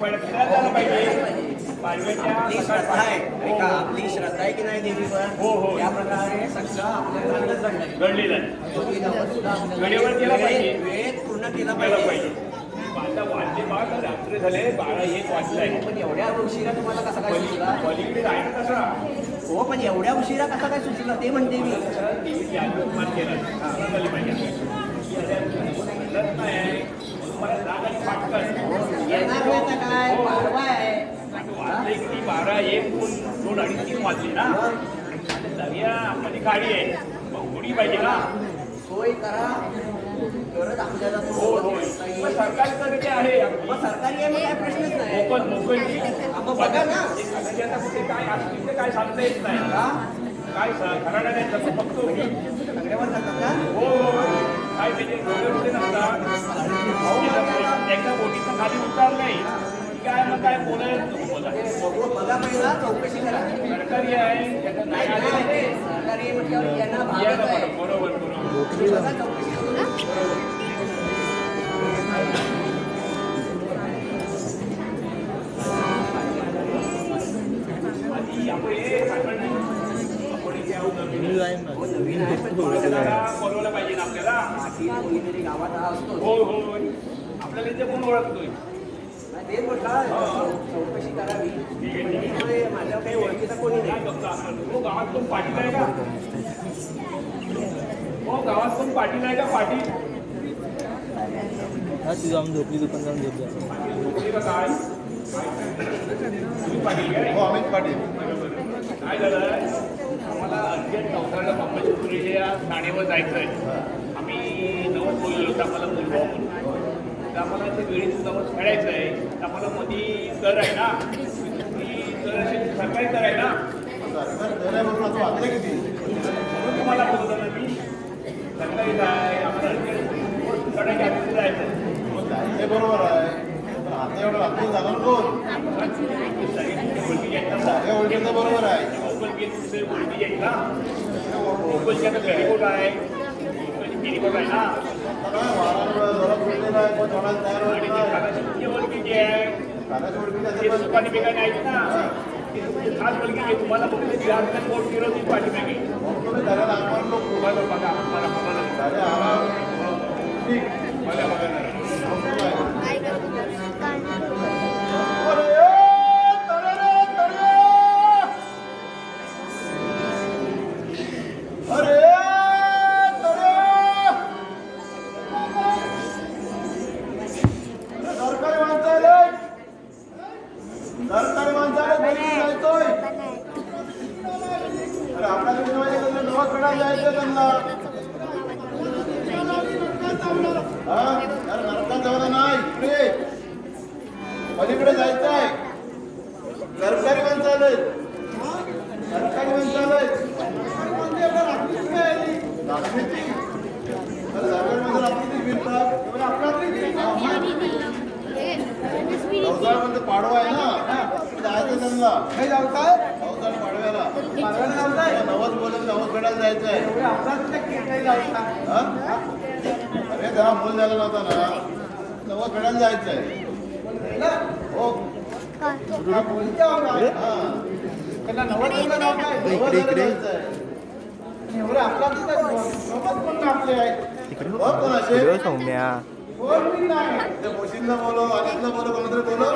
फिरायला जायला पाहिजे पाडव्याच्या आपली श्रद्धा आहे ऐका, आपली श्रद्धा आहे की नाही देवीवर. हो, हो. त्या प्रकारे सगळं आपल्या घडलं घडलंय. घडलेलं आहे. तो विधान सुद्धा आपल्याला वेळेवर केला पाहिजे. वेळेत पूर्ण केला केलं पाहिजे. पाहिजे. आता वाजले बाळ रात्री झाले 12-1 वाजलाय. पण एवढ्या उशिरा तुम्हाला कसा काय सुचला? पलीकडे आहे ना तसा हो, पण एवढ्या उशिरा कसा काय सुचला ते म्हणते मी. देवीची आत्ममान केला झाली पाहिजे. घडत नाही तुम्हाला जाग आणि फाटकन येणार वेळेचा काय पाडवा आहे. वाजले किती 12-1 2 2:30 3 वाजले ना. दर्या मध्ये गाडी आहे मग उडी पाहिजे ना. सोय करा, गरज आपल्याला तो हो हो करता येईल. मग सरकारचं ते आहे मग सरकारी आहे मग काय प्रश्नच नाही. मोकळी आपण बघा ना. एखाद्याची आता कुठे काय असतील ते काय सांगता येत नाही का? काय घराणा नाही तसं बघतो मी. सगळ्यावर जातात का? हो काय त्याचे रोडे नसतात. एकदा बोटीचं खाली उतार नाही काय मग काय बोलायला नको बोला. बघा पहिला चौकशी करा. सरकारी आहे त्याचं नाही नाही, आलेलं नाही, ते. सरकारी म्हटल्यावर यांना भागच यायला आहे. बरोबर बघा चौकशी करू ना. आधी आपण हे आपण इथे आहोत हो, नवीन आहे पण थोडं बोलवलं पाहिजे ना आपल्याला. बाकी कोणीतरी गावात हा असतो. हो हो आपल्याला इथे कोण ओळखतोय. ते म्हटलं चौकशी करावी. त्यामुळे माझ्या काही ओळखीचा कोणी काय नाही. बघता हो गावात कोण पाटील आहे का. हो गावात कोण पाटील आहे का पाटील. हा तू जाऊन झोपली दुकान जाऊन झोप जा. पाटील झोपली का काय. तुम्ही पाटील काय. हो अमित पाटील. काय झालं आम्हाला अर्जंट नवसाला पंपाच्या ठाण्यावर जायचं आहे. आम्ही नवस बोललेलो होतं आम्हाला बोलवा म्हणून. तर आम्हाला ते वेळेत नवस खेळायचं आहे. तर आम्हाला मध्ये दर आहे ना ती दर अशी सरकारी दर आहे ना. सरकार दराबरोबर आता वाचलं किती? म्हणून तुम्हाला बोलतो ना मी सरकारी आहे आम्हाला अर्जंट चढायच्या आधी जायचं आहे. मग जायचं बरोबर आहे पण आता एवढं रात्री जाणार कोण? सगळ्या ओळखीचं बरोबर आहे. ना आता काय वारावर जोरात फिरलेला आहे कोण जोडायला तयार होत नाही. कानाची ओळखी त्याचं पण तुम्हाला पोट फिरवतील पाठीमागे मग तुम्ही त्याला आम्हाला लोक तुम्हाला बघा आम्हाला बघा अरे आराम ठीक. मला बघा सरकारी माणसाला बहिणी जायचोय. अरे आपल्याला नवा कडा जायचं त्यांना. हा अरे नरकात जावं नाही इकडे पलीकडे जायचं आहे. सरकारी माणसाला सरकारी माणसाला रात्रीची अरे सरकारी माणसं रात्रीची फिरतात. पावसाळ्यामध्ये पाडवा आहे ना जायचं त्यांना. पावसाळ्यात पाडव्याला नवस बोलून नवस फेडायला जायचं आहे. अरे तेव्हा मूल झाला नव्हता ना नवस फेडायला जायचं आहे. हो सौम्या मोशींना बोलो अनिलला बोलो कोणतरी बोलो.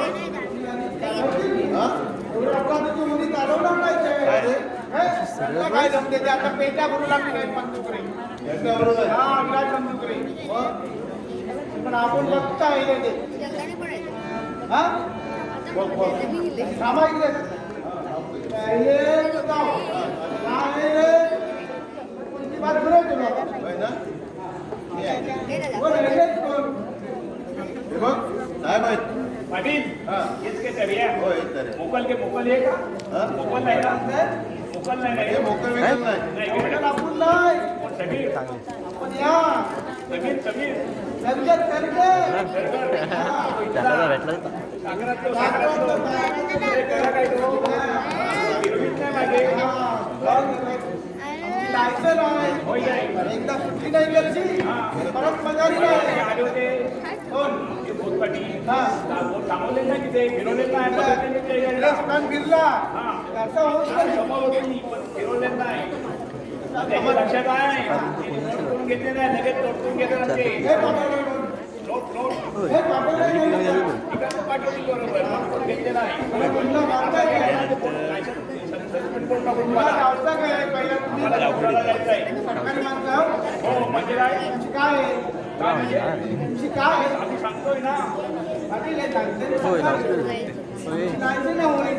पेट्या करू लागले पण आपण बघता साहेब आहेत पाटील हेच काय तरी हो येत तरी. मोकल आहे का मोकल नाही का मोकल नाही हे मोकळ वेगळं नाही. समीर समीर समीर त्याला भेटला एकदा सुट्टी नाही गेली परत पगारी नाही. आले होते लोकांनी हा. थांबवले नाही तिथे फिरवले नाही पद्धतीने ते यायला. रस्त्यानं फिरला हा. त्याचा होत हा, समोर होती, पण फिरवले नाही. त्याच्या लक्षात आहे तोडून घेतले नाही लगेच तोडून घेतलं ते हे पाठवलं नोट हे पाठवलं नाही. इकडचं पाठवली बरोबर पण घेतले नाही. मला म्हटलं मागताय काय? मला लावता काय पहिला तुम्ही मला लावण्याला जायचं आहे. सरकारी माणसं हो म्हणजे काय तुमची काय आहे? काय म्हणजे तुमची काय आहे? आम्ही सांगतोय ना पाटील हे सांगते. होय सरकारी. होय नाही ना होईल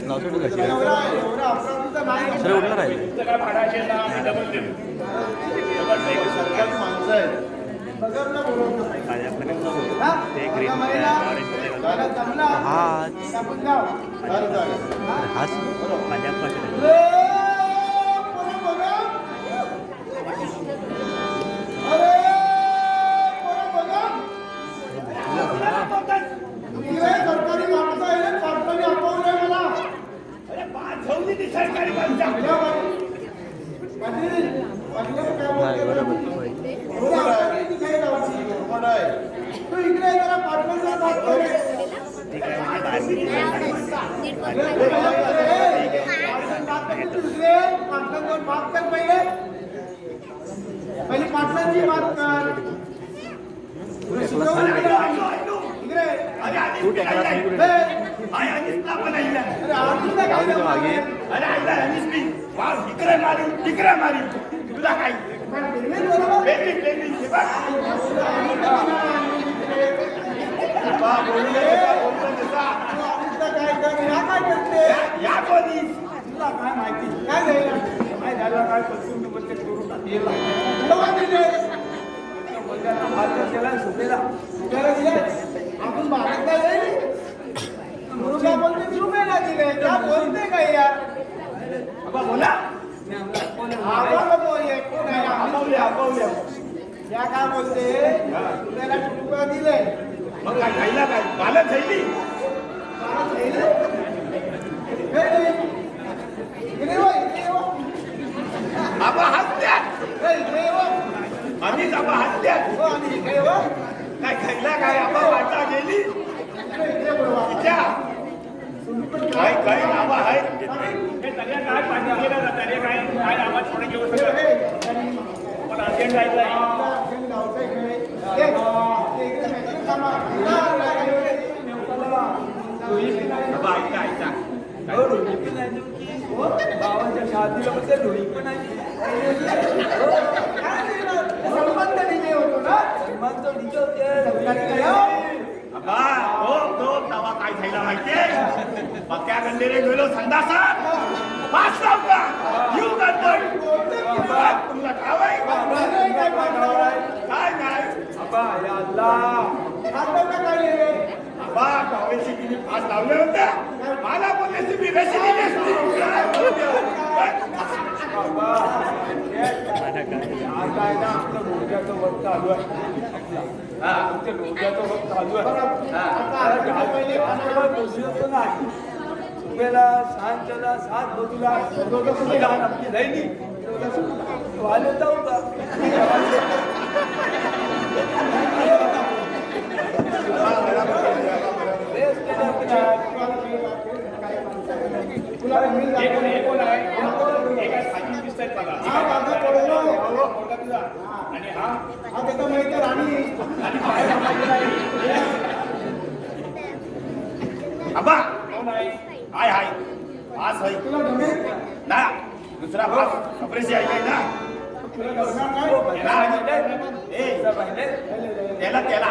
नावसाठी कशी एवढा अपराधीचा नाही. सर उठलं राहील तुमचं काय भाडा असेल ना आम्ही डबल देऊ डबल देऊ. सरकारी माणसं आहेत. बघा बोलवतो हा? एका महिला त्याला जमला हाच आपण जाऊ. हा? हाच माझ्या अरे, पोरं बघा. अरे, पोरं बघा. इकडे सरकारी माणसं आहे, सरकारी अकाउंट आहे मला. अरे पाच जाऊ दे ती सरकारी माणसं. पाटील, पाटील काय नाही बोलतोय? बरोबर होय. बरोबर आहे. ती काय गावची? तू इकडे जरा पाटलांना बात कर. पाटलांवर बात कर पहिले. पहिली पाटलांची बात कर. इकडे. अरे आधीच तू टेकला नाही. नाही हे, अरे आधीच आपण आईला. अरे आधीच काय जाऊ दे मागे. अरे आईला आधीच मी वाव इकडे मारी तिकडे मारी तुला काय बरोबर. वेगळी वेगळी हे बघ. काय कर या काय करते या कोणी तुला काय माहिती काय झालं काय झालं काय पसून बोलते करून टाकलेला तेव्हा दिले मुलगाला मारलं त्याला सुपेला सुपेला दिले आपण भारत नाही मुलगा बोलते सुपेला दिले त्या बोलते काय यार बाबा बोला आम्हाला बोलले कोण आहे आपावल्या या काय बोलते सुपेला सुपेला दिले मग काय खायला काय बालच खायली बाबा हत्या आम्हीच बाबा हत्या काय खायला काय आबा वाटा गेली तिच्या काय काय नावं आहेत हे सगळ्या काय पाणी केलं ना तरी काय काय नावात थोडे घेऊ शकत पण अर्जंट जायचं आहे बाबा ऐका ऐका भावाच्या शादीला पण ते ढोळी पण आहे संबंध निघे होतो ना मग तो डीजे होते बाबा तो तवा काय खायला माहितीये पक्या गंडेरे गेलो संडासात पाच का येऊ गडबड तुला खावाय काय नाही अबा या अल्लाह बाबा कावेची तिने पाच लावले होते मला बोलायची मी रशी दिली असती आता आहे ना आमचं डोक्याचं वक्त चालू आहे आमच्या डोक्याचं वक्त चालू आहे नाही सुबेला सांजला 7 बाजूला दोघं कुठे लहान आमची जाईनी वाले जाऊ का कोण आहे एका खाली दिसतायत मला आणि हा आबा कोण आहे हाय हाय पास आहे ना दुसरा पास कपडेशी आहे काय ना त्याला त्याला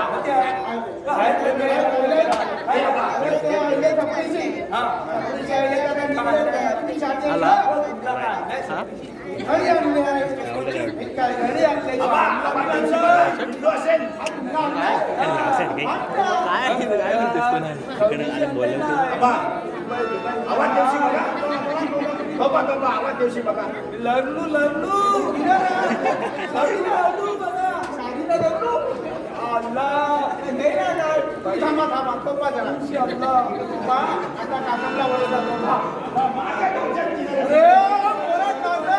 आला काय म्हणतेस तू नाही इकडे आले बोलले आवाज दिवशी बघा बाबा बाबा आवाज दिवशी बघा लग्नू लग्नू लग्नू बघा साडीला लग्नू अल्लाह थांबा थांबा पप्पा जरा पप्पा आता काकांना वळत जातो माझ्या डोक्यात अरे पोरा काका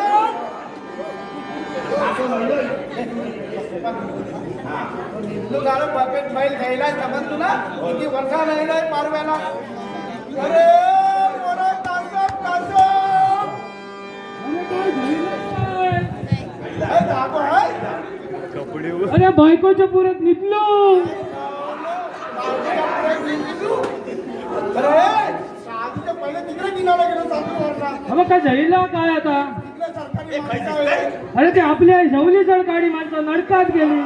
तू झालं बकेट बैल घ्यायला जमत तुला किती वर्षा नाही पारव्याला अरे मोरा तासप तासप जागो आहे अरे बायकोच्या पुरात निघलो. अरे आधीच्या पहिले तिकडे किनाला गेलो चालू वरला अबा काय झालेला काय आता. तिकडे सरकारी माणसं आहे. अरे ते आपल्या जवली काढी माणसं नरकात गेली.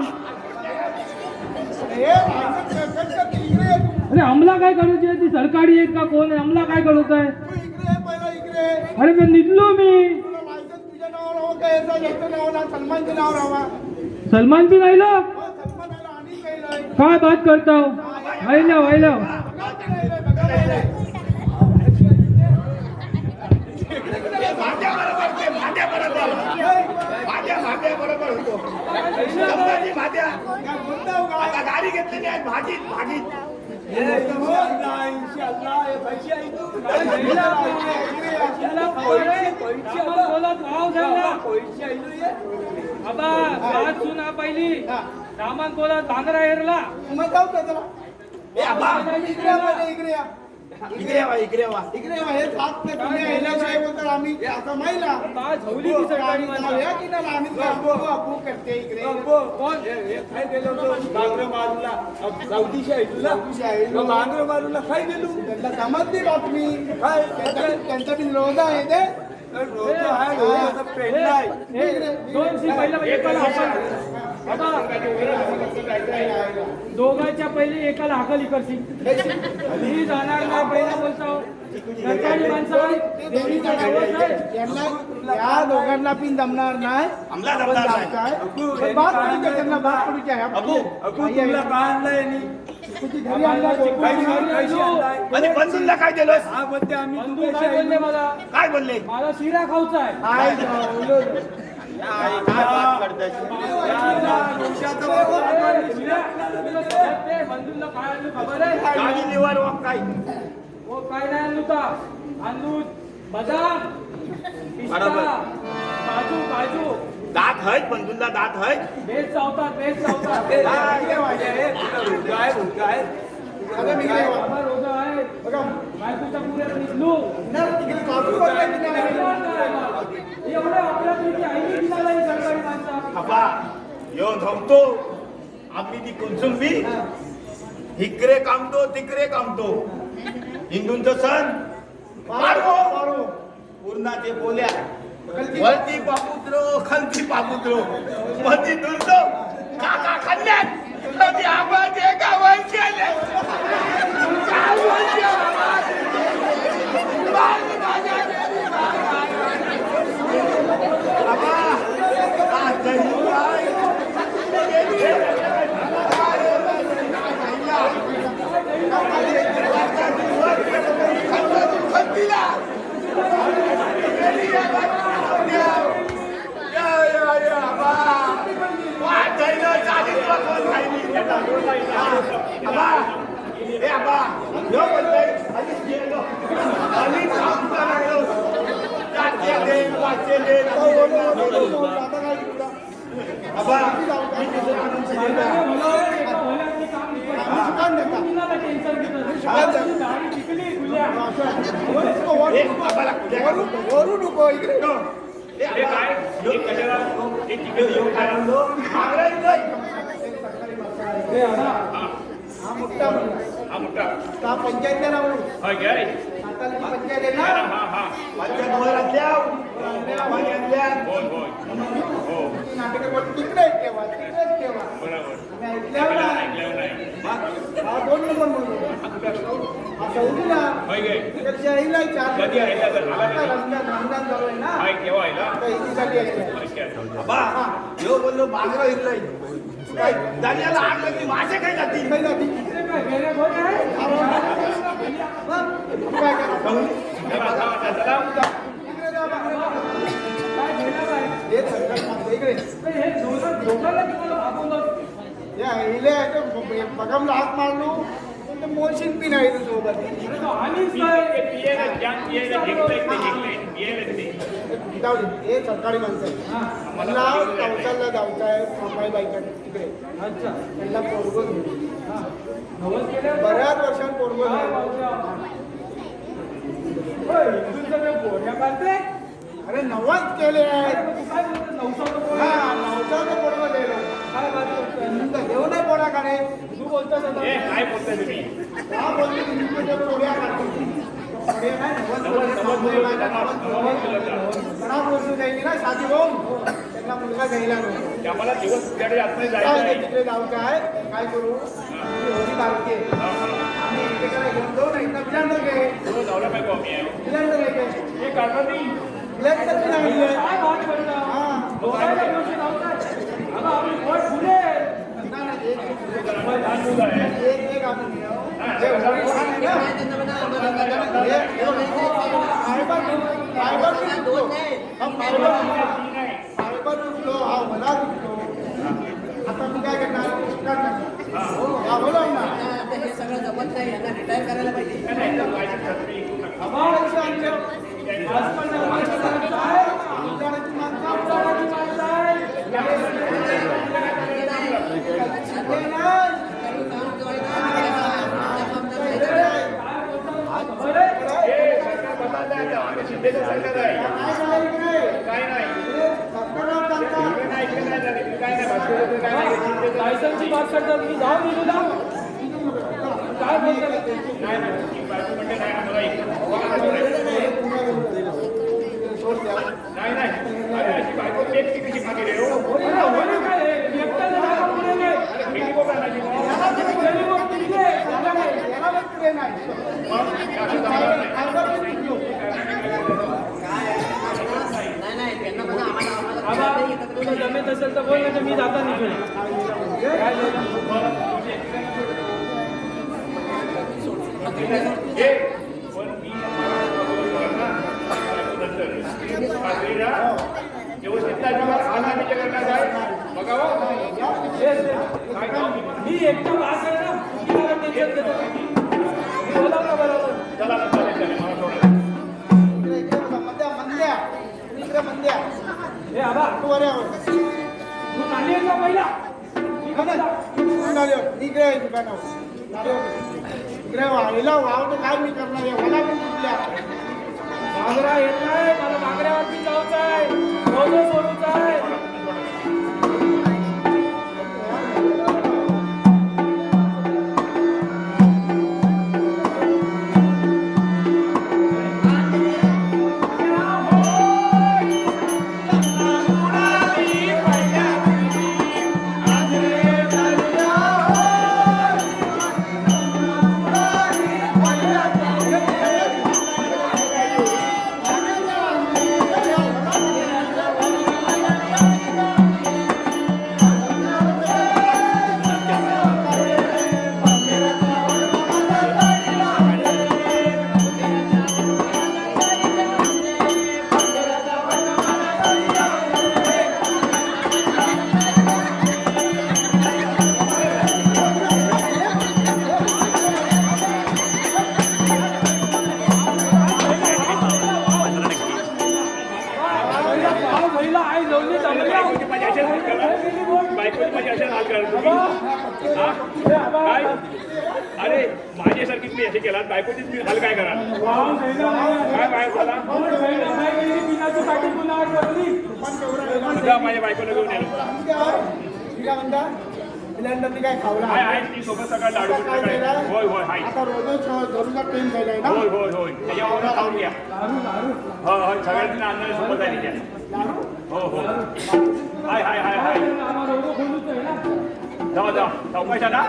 हे माणसं कट इकडे ये तू. अरे हमला काय करूचे ती सरकारी आहेत का कोण आहे हमला काय करू काय. तू इकडे ये पहिला इकडे ये. अरे मी निघलो मी. तुला लायसन्स तुझ्या नावावर राहावं का याचं याचं नाव ना सलमानच्या नाव राहावा सलमान बी राहिलो सलमान आला आणि काही नाही काय बात करताव. व्हायला व्हायला बघा ते नाही रे, बघा नाही रे. भाज्या बरोबर होतो संभाजी भाज्या काय बोलताव का? आता गाडी घेतलेली आहे भाजीत इंशाअल्लाह हे पैसे आहे तू. इकडे ये. बोलत भाव झाला. पैसे आहे तू ये. आबा बात सुना पहिली हा. सामान बोलत भांगरा हेरला. मग जाऊ का चला ए आबा इकडे या पहिले, इकडे या इकडे वा इकडे या हे सात ते तुम्ही यायल्याशिवाय बोलतात आम्ही आता माहिला बा झवली ती सरकारी माणसं. या की नाही आम्ही अप्पू करते इकडे कोण हे काय गेलो होतो बांगरे मारूला चौतीशे आहे तुला मग बांगरे मारूला काय गेलो त्यांना समजली बातमी काय त्यांचा बी रोज आहे ते रोज आहे रोज पेट नाही दोन सी पहिला एकाला हाकल. आबा दोघांच्या पहिले एकाला हाकल इकडची. मी जाणार नाही पहिला बोलतो सरकारी माणसं देवीचा डावच आहे. यांना या दोघांना पिन जमणार नाही आमला आपण जमणार नाही. जायचं आहे. बात पडूची आहे, त्यांना बात पडूची आहे अबू अगो तुला काय आणलंय नी तुझी घरी आणला पैसे आणलाय आणि बंधूंना काय दिलंस हा बोलते आम्ही तू बंधू पैसे काय बोलले आहे मला. काय बोलले मला शिरा खाऊचा आहे. काय जाऊ. बंधूला काय आणलं खबर आहे. गाडी लिव्हर वा काय हो काय नाही आणलं का. आणू बदाम पिस्ता बरोबर. काजू काजू दात आहेत बंधूंना दात आहेत बेस चावतात बेस चावतात. अगं मी इकडे वा. बाबा रोजा आहे. बघा बायकोच्या पुऱ्यात निघलो. ना तिकडे काजू वगैरे की नाही? एवढं आपल्या पैकी आईने दिला नाही सरकारी माणसं. बाबा येऊन धावतो आम्ही ती कुंसुंबी इकडे कामतो तिकडे कामतो हिंदूंचं सण पाडवो पाडवो. पूर्णाचे बोल्या कलकी. वरती पापुत्रो खालती पापुत्रो मधी दुर्दो काका खाल्ल्यात कधी आवाज एका वरची आले वरू नको इकडे हा मोठा हा पंचायत नाव सातारची पंचायत आहे ना नाटक तिकडे ठेवा तिकडेच ठेवा ऐकल्यावर हा 2 नंबर म्हणून हा चौथीला त्याच्या आईला 4 आता रमजान चालू आहे ना आता हिंदीसाठी आहे बोललो बांगरा हिरलंय काय दर्याला आग लागली मासे काय जातील काही जाती काय घेणे भोग आहे. काय करा काय घेणं काय. हे सरकार मागतं इकडे हे दोघांना तुम्हाला भागवलं. या हिले पगमला हात मारलो ते मोशीन पी नाही तू सोबत अरे तो आम्हीच मी काय ते पियाला ज्ञान पियाला जिंकलंय ते जिंकलंय पियाला ते जाऊ दे हे सरकारी माणसं आहे. हा मला कौशलला जायचं आहे मामाई बाईच्या तिकडे अच्छा त्यांना पोरगं घेऊन हा नवस केलं बऱ्याच वर्षांत पोरगं काय झालं. भाऊजा? होय, हिंदूंचं ते पोरग्या काढते? अरे नवस केले अरे आहेत मग तू काय बोलतो? नवसाचं पोर? हा नवसाचं पोरगं दिलं काय बात करतोय? देऊ नाही पोराकडे तू बोलतोस आता? ए काय बोलताय तुम्ही का बोलते तुम्ही ते पोऱ्या काढतो पोऱ्या नाही नवस बोलले, मामाई बाईला नवस बोलले. खराब वस्तू द्यायची ना साधी होऊन त्यांना मुलगा द्यायला नको ते आम्हाला दिवस तुझ्याकडे आतमध्ये काय जायचं ते आहे तिकडे जाऊ काय काय करू होती बारके आम्ही एकेकाला घेऊन जाऊ ना इथं बिलांडर घे तो नवरा बायको आम्ही आहे बिलांडर घे हे काढणार नाही बिलांडर नाही काय बात करता? हा लोकांच्या दिवशी लावताय. अगं, आम्ही पोट फुले. लहान मुलं आहे एक आपण घेऊ. हे होळी लहान आहे ना? हे फायबर तुटलो. हा फायबर तुटलो. हा मला तुटलो. आता मी काय करणार चिकन टाकणार. हा बोला ना हे सगळं जमत नाही यांना रिटायर करायला पाहिजे आम्हा आमच्या आजकालच्या माणसाला काय? उदाहरणाची माणसं आमच्यासाठी माणसं आहे. हे नाही. बरं? हे सरकार बदललं आहे आम्ही शिंदेचं सरकार आहे काय झालं इकडे? काय नाही हे सरकारवर चालतं. इकडे नाही इकडे नाही झालं इकडे काय नाही भाजपचं काय नाही शिंदेचं लायसन्सची बात करतात मी जाऊ मी तुला काय बोलतात नाही नाही बायको म्हणते नाही आम्हाला इकडे नाही नाही अरे अशी बायको एक कशी मागे रे हो होईल काय हे? एकट्याला नका पुढे नाही. अरे भेटी बघा ना जी मग गेली मग तुझे. समजा नाही. याला पण ट्रेन आहे. असं जमणार नाही फायबर तुटलो. नाही नाही त्यांना म्हणा आम्हाला आबा, तुला जमेत असेल तर बोल नाही तर मी जाता निघून काय बोलतो? हे पण मी नंतर व्यवस्थित नाही बघा आज आम्ही जे करणार आहे बघावं मी एकटा वास आहे ना की मला टेन्शन देतो बोला ना बरोबर चला ना चालेल चालेल मला सोडा इकडे बघा, मंद्या. इकडे मंद्या. हे आबा तू वर यावं. तू नाली आहे का पहिला मी इकडे कसं नाल्यावर. इकडे आहे दुकानावर. नाल्यावर. इकडे वाहिला वावलं काय मी करणार आहे मला पण तुटल्या मागरा येत नाही मला मागऱ्यावरती जाऊच आहे रोज सोडूच आहे महिला आई जवळी बायकोची माझ्या अशाच हाल करा बायकोची माझ्या अशाच हाल करा तुम्ही हा? काय अरे माझ्यासारखी तुम्ही असे केलात बायकोची तुम्ही हाल काय करा काय बायकोला पिण्याची पाठी पुन्हा करली सुद्धा माझ्या बायकोला घेऊन येलो काय म्हणता बिलांडरनी काय खावला आहे आहे ती सोबत सकाळ लाडू काय बिडू काय केलं? होय होय हाय आता रोजच धरूचा ट्रेन झालाय ना होय होय होय त्याच्यावर खाऊन घ्या दारू दारू हो हो सगळ्यांना आणणारे सोबत आहे तिच्या हो हो हाय हाय हाय हाय आम्हाला एवढं बोलूच आहे ना जाऊ जाऊ चौकशा ना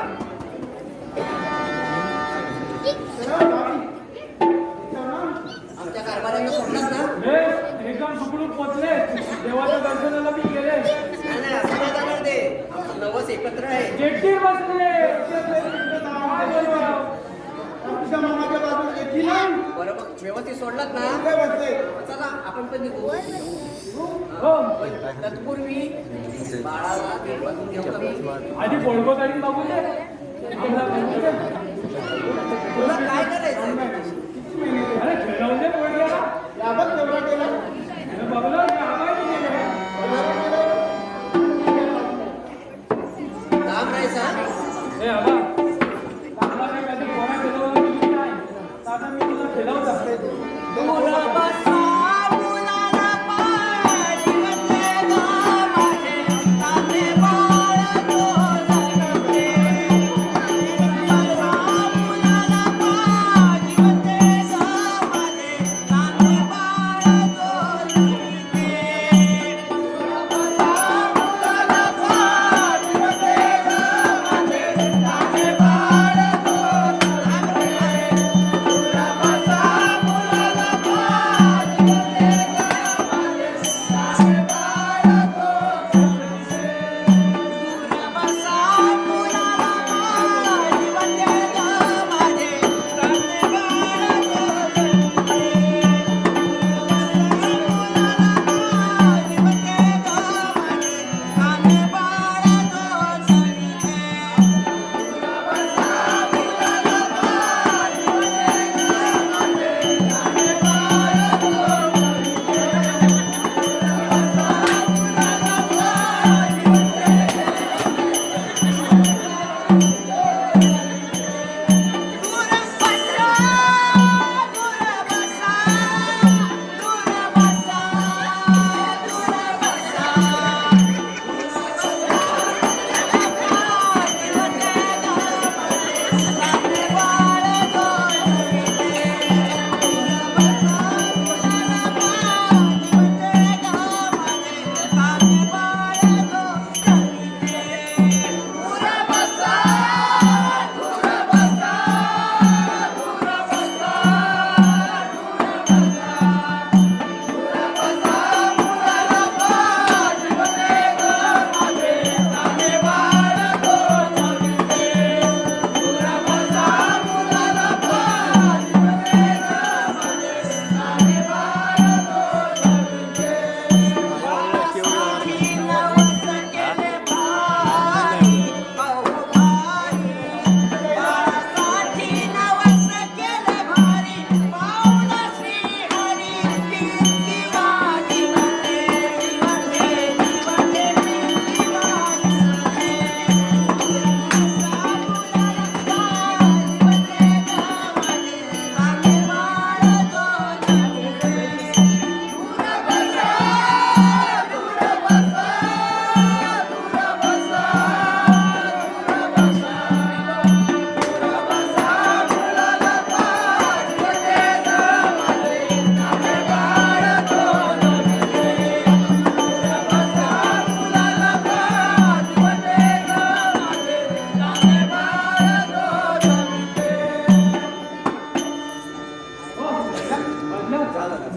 आमच्या कारभाऱ्यांना सोडलाच ना हे एकदम सुखरूप पोचले देवाच्या दर्शनाला मी गेले नाही नाही असं नाही जाणार ते आमचं नवस एकत्र आहे जेट्टीवर बसले काय बोलू? आमच्या मामाच्या बाजूला येतील ना बरोबर व्यवस्थित सोडलात ना इकडे बसले चला आपण पण निघू हो तत्पूर्वी बाळाला ते बघून घेऊ आम्ही आधी पोळगो काढून बघू दे तुला काय करायचं अरे खेळवून दे पोरग्याला. याबत तेवढा केला अरे बघलं मी आबाई नाही केलं. काम नाही सांग ए आबा चांगला काय कधी कोणा खेळवलं मी नाही. आता मी तुला खेळवतो.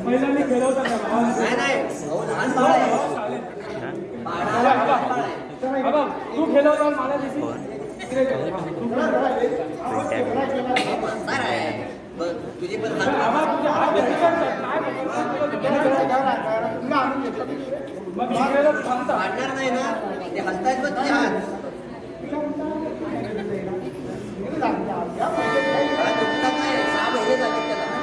पहिला मी खेळवतो का बाबा? नाही नाही अहो, लहान बाळ आहे बाळाला लहान बाळ आहे. बाबा तू खेळवतो मला दिसली इकडे खेळ. हा, तू म्हातारा आहे बघ, तुझी पण हात बाबा तुझे हात बिघडतात. काय बोलतो? मग मी खेळत थांबता. काढणार नाही ना ते हलतायत बघ तुझे हात हा, दुखतात नाही 6 महिने झाले त्याला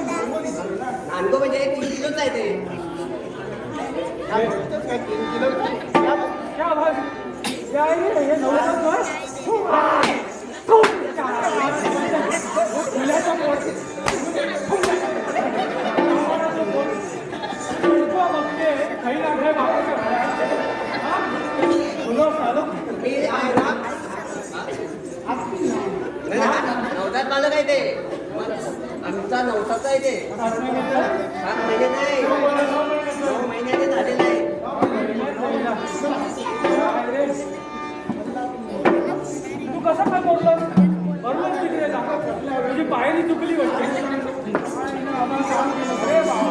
नानको म्हणजे 3 किलोच आहे ते क्या भाई क्या आहे हे नवरात्र होय? फुलाचा पोट. इतकं बघते, काही ना काही बापाच्या घरात. हा? फुलं चालू. मी आहे ना नाही, नवसात मालक आहे ते आमचा नवसाचा आहे ते 7 महिने नाही 9 महिन्याने झालेला आहे तू कसं काय बोललं बरोबर तिकडे जा. तुझी पायरी चुकली वाटते. अरे बाबा.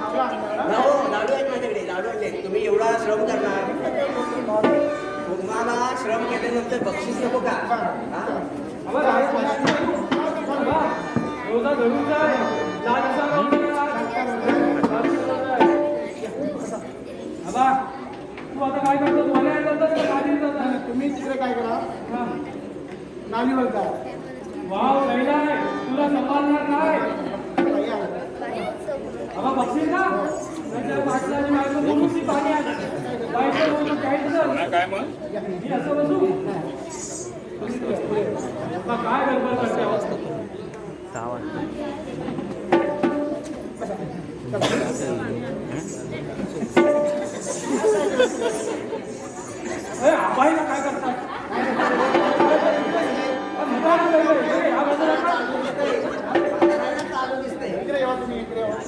लाडू आहेत माझ्याकडे लाडू आणले तुम्ही एवढा श्रम करणार तुम्हाला श्रम केल्यानंतर बक्षीस नको का हा? रोजा धरून जाय. लाल नालीवर जा. वाव कैलाय तुला सांभाळणार नाही बाबा बघशील ना नंतर पाटलाने माझं बोलूची पाणी आलं बायचं बोलून काहीच झालं काय मग मी असं बसू आता काय गडबड करते अवस्था 6 वाजता आबाईला काय करतात इकडे येवा तुम्ही इकडे येवा.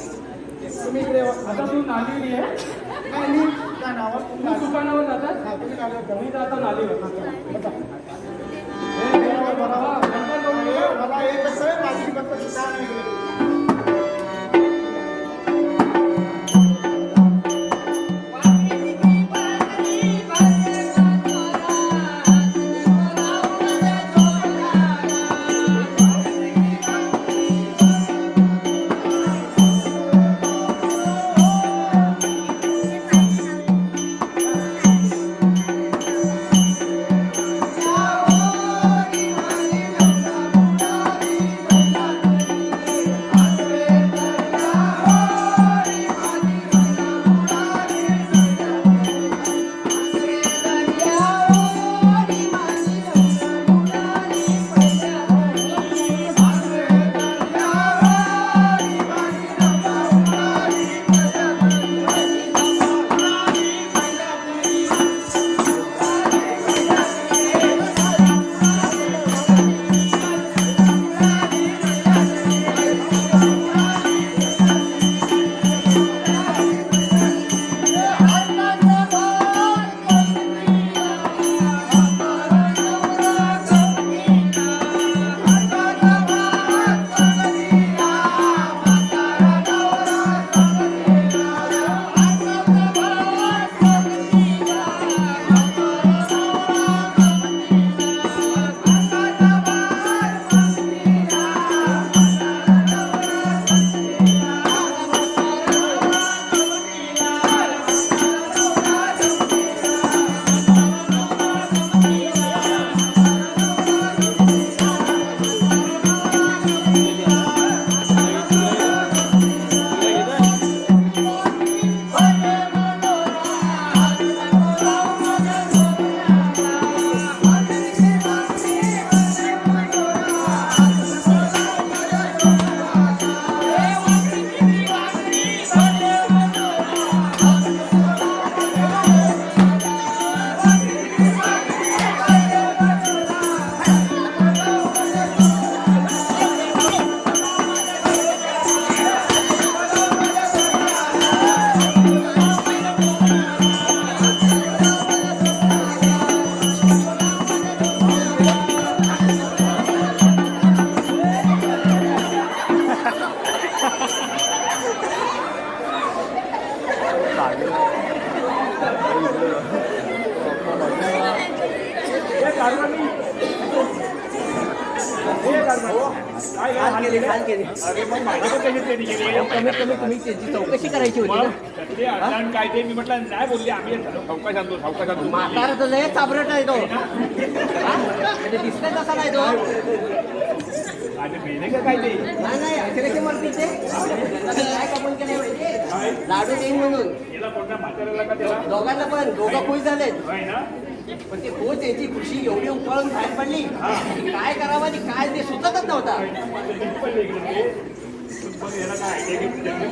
तुम्ही इकडे येवा. आता तू नाली आहे नाही मी त्या नावावर तू तुम्ही दुकानावर जातात हा, तुम्ही नालीवर जा. मी जातो नालीवर बसा. हे बरोबर, बरोबर. नंतर बघू. अरे, मला एकच आहे माझी फक्त दुकान आहे इकडे. अरे मग माझी पण कशी त्यांनी केली कमीत कमी तुम्ही त्याची चौकशी करायची होती मग ना. त्यातले अडचण काय ते मी म्हटलं नाही बोलले आम्ही सावकाश आणतो म्हातारा तर लय चाबरट आहे तो हा? म्हणजे दिसतंय तसा नाही तो आणि मेले का काय ते नाही नाही असे कसे म्हणतील ते त्याचं काय कमल केलंय माहिती लाडू देईन म्हणून याला कोणत्या म्हाताऱ्याला का त्याला दोघांना पण दोघं खुश झालेत आहे ना पण ते खुश याची खुशी एवढी उकळून बाहेर पडली की काय करावं आणि काय ते सुचतच नव्हता. पण वेगळं ते. मग याला काय idea की तुझ्याकडे?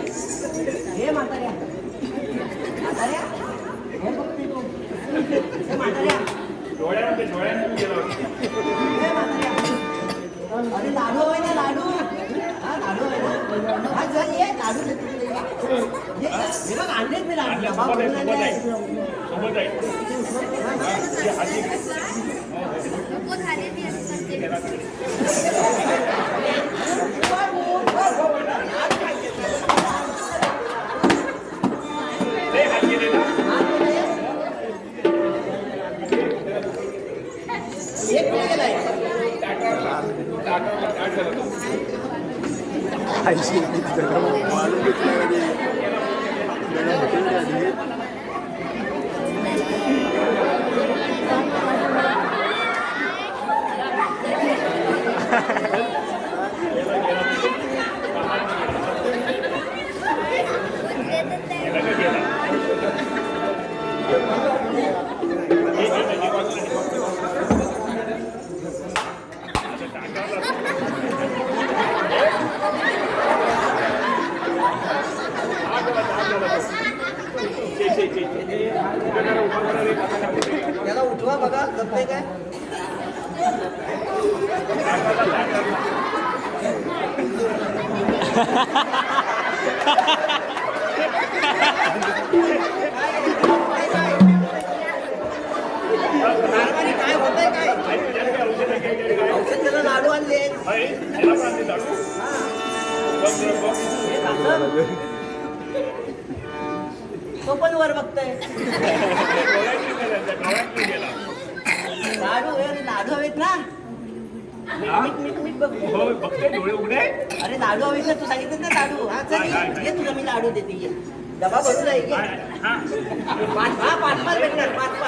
हे म्हाताऱ्या म्हाताऱ्या हे बघते तू हे म्हाताऱ्या डोळ्यामध्ये गेला होता. हे म्हाताऱ्या अरे लाडू आहे ना लाडू हा लाडू आहे ना हा चल ये लाडू देतो तुला. हे बघ आणलेत मी लाडू डबा सोबत भरून आहे आणले. सोबत आहे हे हाती घे. हे हाती घे ना. एक कुठे गेलाय ताटावरला ताट झालं तो. त्याला उठवा बघा जमतंय काय काय होतंय काय औषध त्याला लाडू आणले तो पण वर बघतोय लाडू लाडू हवेत ना मीठ बघ बघते डोळे उघडे. अरे लाडू हवेत ना तू सांगितलं ना लाडू हा चल ये तुला मी लाडू देते ये डबा भरून आहे हा. पाच भेटणार पाच